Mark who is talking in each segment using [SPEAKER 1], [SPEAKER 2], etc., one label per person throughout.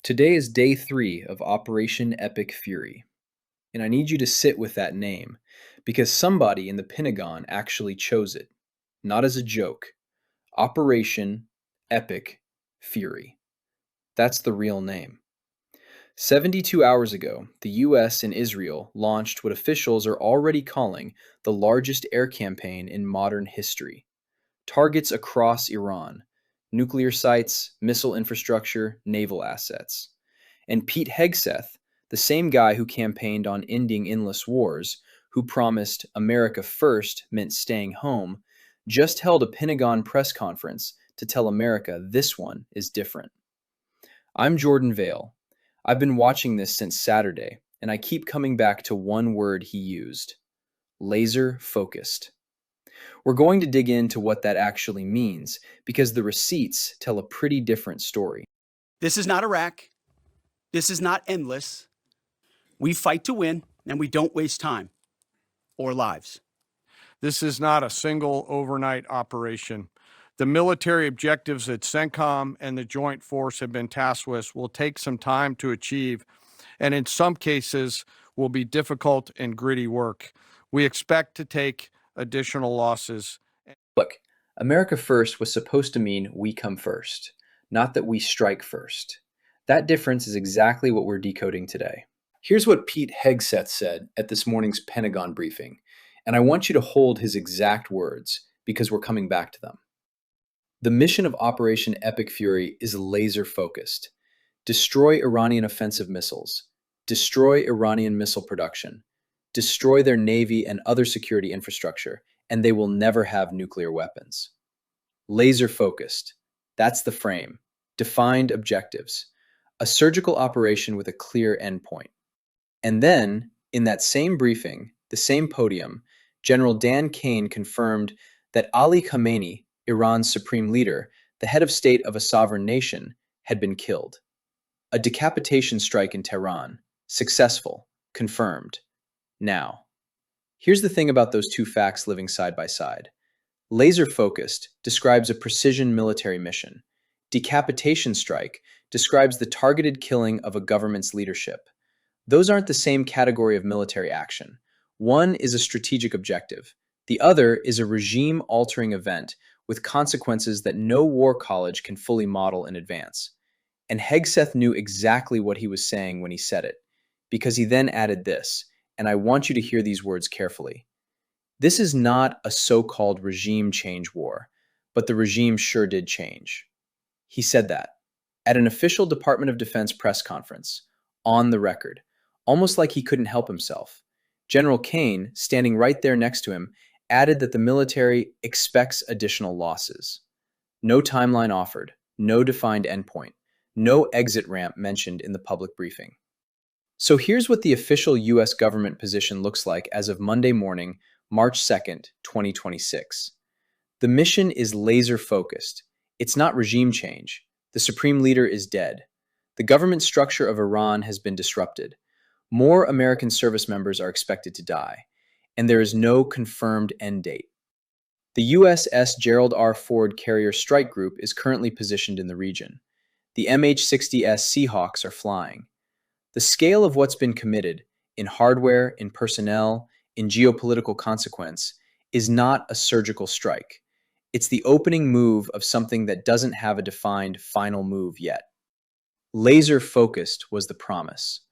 [SPEAKER 1] Today is day 3 of Operation Epic Fury, and I need you to sit with that name because somebody in the Pentagon actually chose it, not as a joke. Operation Epic Fury. That's the real name. 72 hours ago, the US and Israel launched what officials are already calling the largest air campaign in modern history. Targets across Iran, nuclear sites, missile infrastructure, naval assets. And Pete Hegseth, the same guy who campaigned on ending endless wars, who promised America first meant staying home, just held a Pentagon press conference to tell America this one is different. I'm Jordan Vale. I've been watching this since Saturday, and I keep coming back to one word he used: laser focused. We're going to dig into what that actually means, because the receipts tell a pretty different story.
[SPEAKER 2] This is not Iraq. This is not endless. We fight to win, and we don't waste time or lives.
[SPEAKER 3] This is not a single overnight operation. The military objectives that CENTCOM and the Joint Force have been tasked with will take some time to achieve, and in some cases will be difficult and gritty work. We expect to take additional losses.
[SPEAKER 1] Look, America first was supposed to mean we come first, not that we strike first. That difference is exactly what we're decoding today. Here's what Pete Hegseth said at this morning's Pentagon briefing, and I want you to hold his exact words because we're coming back to them. The mission of Operation Epic Fury is laser-focused. Destroy Iranian offensive missiles. Destroy Iranian missile production. Destroy their navy and other security infrastructure, and they will never have nuclear weapons. Laser-focused. That's the frame. Defined objectives. A surgical operation with a clear endpoint. And then, in that same briefing, the same podium, General Dan Kane confirmed that Ali Khamenei, Iran's supreme leader, the head of state of a sovereign nation, had been killed. A decapitation strike in Tehran. Successful. Confirmed. Now, here's the thing about those two facts living side by side. Laser-focused describes a precision military mission. Decapitation strike describes the targeted killing of a government's leadership. Those aren't the same category of military action. One is a strategic objective. The other is a regime-altering event with consequences that no war college can fully model in advance. And Hegseth knew exactly what he was saying when he said it, because he then added this, and I want you to hear these words carefully. This is not a so-called regime change war, but the regime sure did change. He said that at an official Department of Defense press conference, on the record, almost like he couldn't help himself. General Kane, standing right there next to him, added that the military expects additional losses. No timeline offered, no defined endpoint, no exit ramp mentioned in the public briefing. So here's what the official US government position looks like as of Monday morning, March 2nd, 2026. The mission is laser-focused. It's not regime change. The supreme leader is dead. The government structure of Iran has been disrupted. More American service members are expected to die, and there is no confirmed end date. The USS Gerald R. Ford Carrier Strike Group is currently positioned in the region. The MH-60S Seahawks are flying. The scale of what's been committed in hardware, in personnel, in geopolitical consequence is not a surgical strike. It's the opening move of something that doesn't have a defined final move yet. Laser-focused was the promise.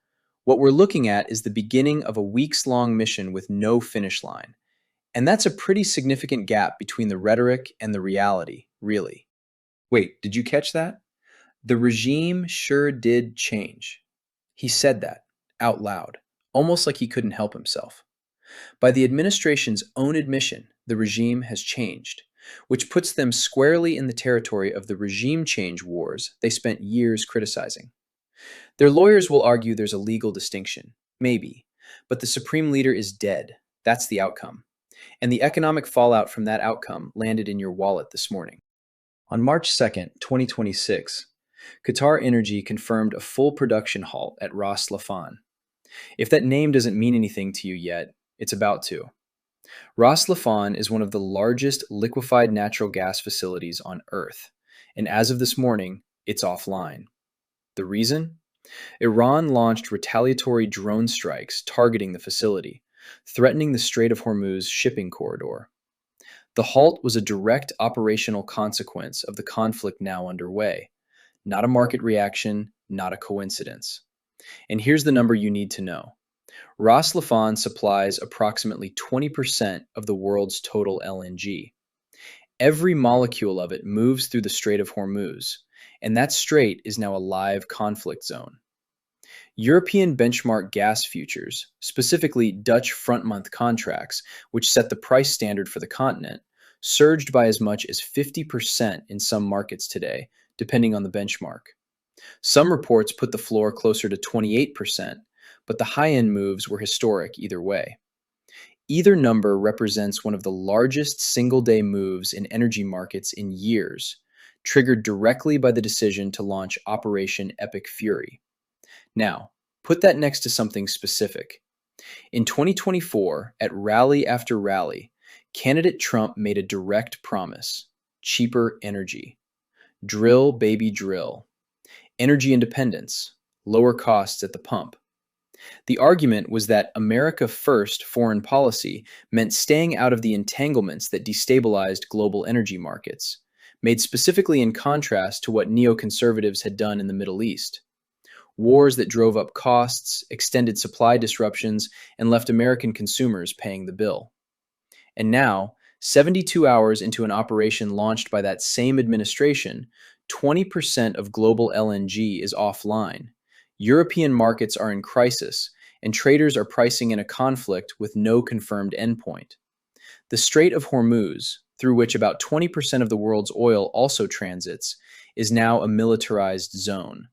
[SPEAKER 1] What we're looking at is the beginning of a weeks-long mission with no finish line. And that's a pretty significant gap between the rhetoric and the reality, really. Wait, did you catch that? The regime sure did change. He said that, out loud, almost like he couldn't help himself. By the administration's own admission, the regime has changed, which puts them squarely in the territory of the regime change wars they spent years criticizing. Their lawyers will argue there's a legal distinction, maybe, but the supreme leader is dead. That's the outcome. And the economic fallout from that outcome landed in your wallet this morning. On March 2nd, 2026, Qatar Energy confirmed a full production halt at Ras Laffan. If that name doesn't mean anything to you yet, it's about to. Ras Laffan is one of the largest liquefied natural gas facilities on Earth, and as of this morning, it's offline. The reason? Iran launched retaliatory drone strikes targeting the facility, threatening the Strait of Hormuz shipping corridor. The halt was a direct operational consequence of the conflict now underway, not a market reaction, not a coincidence. And here's the number you need to know. Ras Laffan supplies approximately 20% of the world's total LNG. Every molecule of it moves through the Strait of Hormuz, and that strait is now a live conflict zone. European benchmark gas futures, specifically Dutch front-month contracts, which set the price standard for the continent, surged by as much as 50% in some markets today, depending on the benchmark. Some reports put the floor closer to 28%, but the high-end moves were historic either way. Either number represents one of the largest single-day moves in energy markets in years, triggered directly by the decision to launch Operation Epic Fury. Now, put that next to something specific. In 2024, at rally after rally, candidate Trump made a direct promise: cheaper energy. Drill, baby, drill. Energy independence, lower costs at the pump. The argument was that America First foreign policy meant staying out of the entanglements that destabilized global energy markets, made specifically in contrast to what neoconservatives had done in the Middle East. Wars that drove up costs, extended supply disruptions, and left American consumers paying the bill. And now, 72 hours into an operation launched by that same administration, 20% of global LNG is offline. European markets are in crisis, and traders are pricing in a conflict with no confirmed endpoint. The Strait of Hormuz, through which about 20% of the world's oil also transits, is now a militarized zone.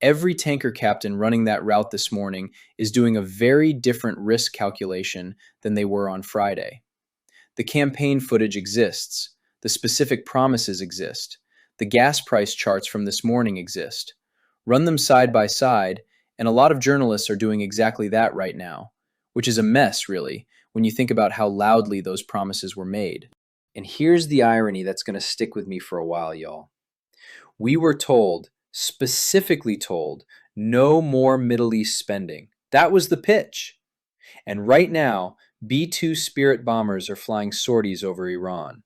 [SPEAKER 1] Every tanker captain running that route this morning is doing a very different risk calculation than they were on Friday. The campaign footage exists. The specific promises exist. The gas price charts from this morning exist. Run them side by side, and a lot of journalists are doing exactly that right now, which is a mess, really, when you think about how loudly those promises were made. And here's the irony that's going to stick with me for a while, y'all. We were told, specifically told, no more Middle East spending. That was the pitch. And right now, B-2 Spirit bombers are flying sorties over Iran.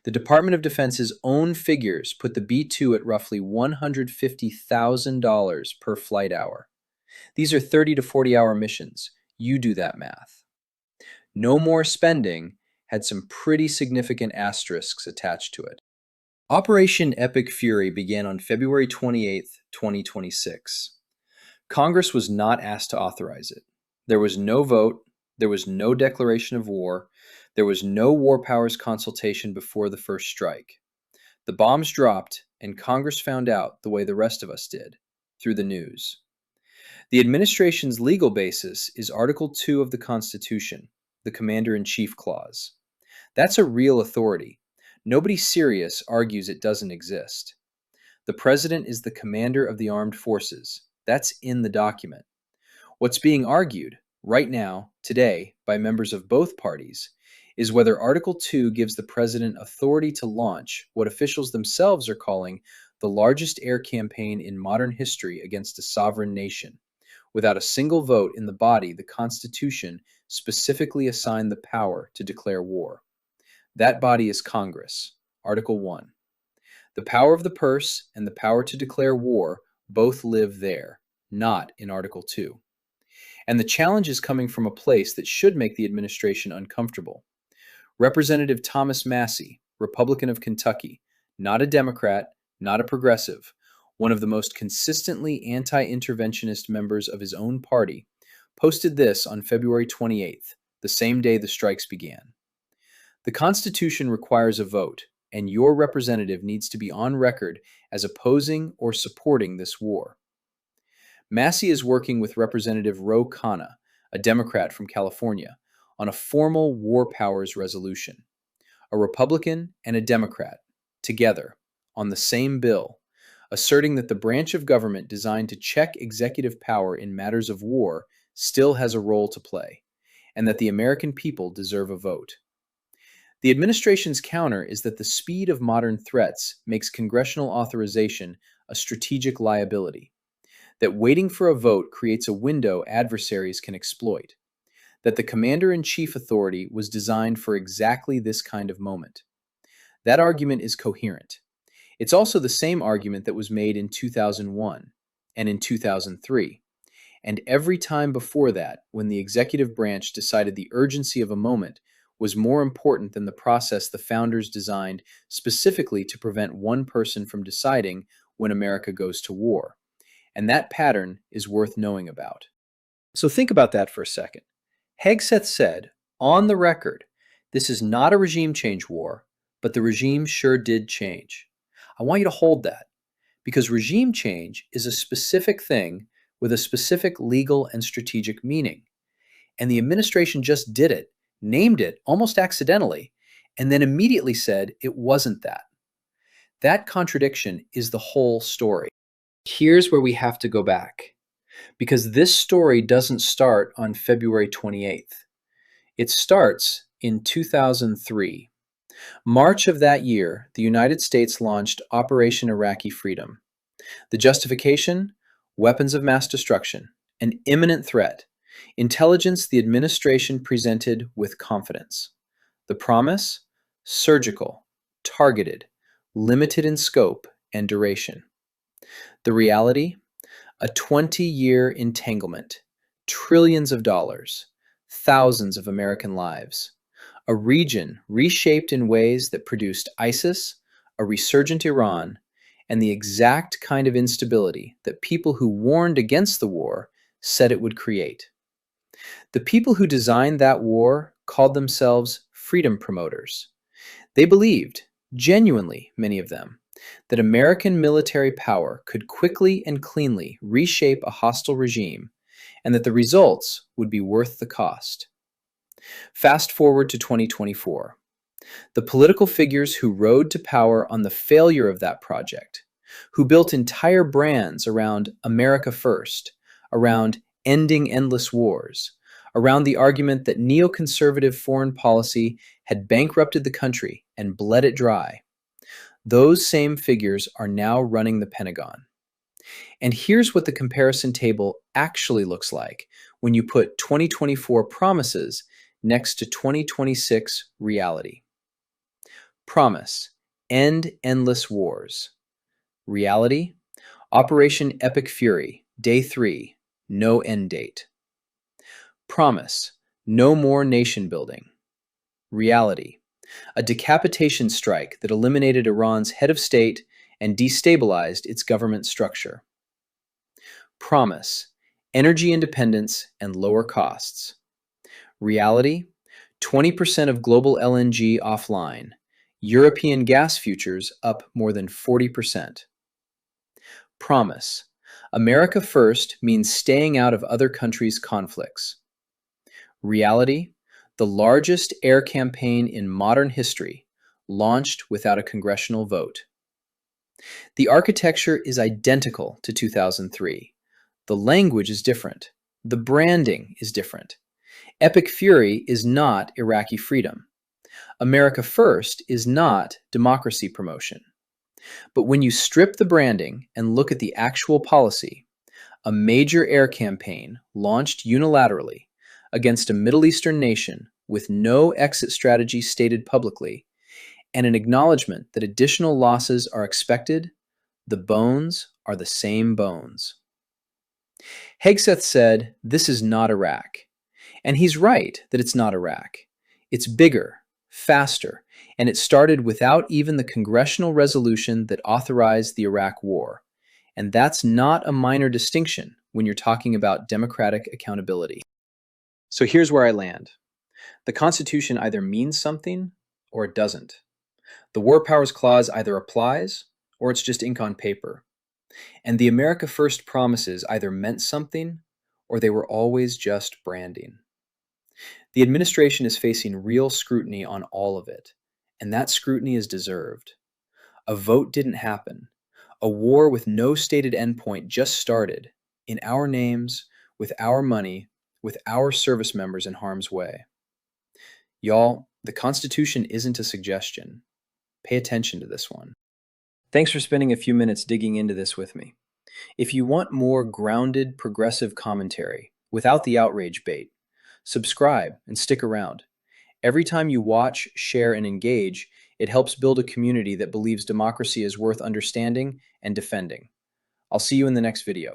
[SPEAKER 1] The Department of Defense's own figures put the B-2 at roughly $150,000 per flight hour. These are 30 to 40-hour missions. You do that math. No more spending had some pretty significant asterisks attached to it. Operation Epic Fury began on February 28, 2026. Congress was not asked to authorize it. There was no vote. There was no declaration of war. There was no war powers consultation before the first strike. The bombs dropped, and Congress found out the way the rest of us did, through the news. The administration's legal basis is Article 2 of the Constitution, the Commander-in-Chief Clause. That's a real authority. Nobody serious argues it doesn't exist. The President is the commander of the armed forces. That's in the document. What's being argued, right now, today, by members of both parties, is whether Article 2 gives the President authority to launch what officials themselves are calling the largest air campaign in modern history against a sovereign nation, without a single vote in the body the Constitution specifically assigned the power to declare war. That body is Congress, Article 1. The power of the purse and the power to declare war both live there, not in Article 2. And the challenge is coming from a place that should make the administration uncomfortable. Representative Thomas Massie, Republican of Kentucky, not a Democrat, not a progressive, one of the most consistently anti-interventionist members of his own party, posted this on February 28th, the same day the strikes began. The Constitution requires a vote, and your representative needs to be on record as opposing or supporting this war. Massie is working with Representative Ro Khanna, a Democrat from California, on a formal war powers resolution. A Republican and a Democrat, together, on the same bill, asserting that the branch of government designed to check executive power in matters of war still has a role to play, and that the American people deserve a vote. The administration's counter is that the speed of modern threats makes congressional authorization a strategic liability. that waiting for a vote creates a window adversaries can exploit, that the commander-in-chief authority was designed for exactly this kind of moment. That argument is coherent. It's also the same argument that was made in 2001 and in 2003, and every time before that when the executive branch decided the urgency of a moment was more important than the process the founders designed specifically to prevent one person from deciding when America goes to war. And that pattern is worth knowing about. So think about that for a second. Hegseth said, on the record, this is not a regime change war, but the regime sure did change. I want you to hold that, because regime change is a specific thing with a specific legal and strategic meaning. And the administration just did it, named it almost accidentally, and then immediately said it wasn't that. That contradiction is the whole story. Here's where we have to go back, because this story doesn't start on February 28th. It starts in 2003. March of that year, the United States launched Operation Iraqi Freedom. The justification? Weapons of mass destruction, an imminent threat, intelligence the administration presented with confidence. The promise? Surgical, targeted, limited in scope and duration. The reality? A 20-year entanglement, trillions of dollars, thousands of American lives, a region reshaped in ways that produced ISIS, a resurgent Iran, and the exact kind of instability that people who warned against the war said it would create. The people who designed that war called themselves freedom promoters. They believed, genuinely many of them, that American military power could quickly and cleanly reshape a hostile regime, and that the results would be worth the cost. Fast forward to 2024. The political figures who rode to power on the failure of that project, who built entire brands around America First, around ending endless wars, around the argument that neoconservative foreign policy had bankrupted the country and bled it dry, those same figures are now running the Pentagon. And here's what the comparison table actually looks like when you put 2024 promises next to 2026 reality. Promise, end endless wars. Reality, Operation Epic Fury, Day 3, no end date. Promise, no more nation building. Reality, a decapitation strike that eliminated Iran's head of state and destabilized its government structure. Promise, energy independence and lower costs. Reality, 20% of global LNG offline, European gas futures up more than 40%. Promise, America First means staying out of other countries' conflicts. Reality, the largest air campaign in modern history, launched without a congressional vote. The architecture is identical to 2003. The language is different. The branding is different. Epic Fury is not Iraqi freedom. America First is not democracy promotion. But when you strip the branding and look at the actual policy, a major air campaign launched unilaterally against a Middle Eastern nation with no exit strategy stated publicly, and an acknowledgement that additional losses are expected, the bones are the same bones. Hegseth said, "This is not Iraq." And he's right that it's not Iraq. It's bigger, faster, and it started without even the congressional resolution that authorized the Iraq War. And that's not a minor distinction when you're talking about democratic accountability. So here's where I land. The Constitution either means something or it doesn't. The War Powers Clause either applies or it's just ink on paper. And the America First promises either meant something or they were always just branding. The administration is facing real scrutiny on all of it, and that scrutiny is deserved. A vote didn't happen. A war with no stated endpoint just started, in our names, with our money, with our service members in harm's way. Y'all, the Constitution isn't a suggestion. Pay attention to this one. Thanks for spending a few minutes digging into this with me. If you want more grounded, progressive commentary without the outrage bait, subscribe and stick around. Every time you watch, share, and engage, it helps build a community that believes democracy is worth understanding and defending. I'll see you in the next video.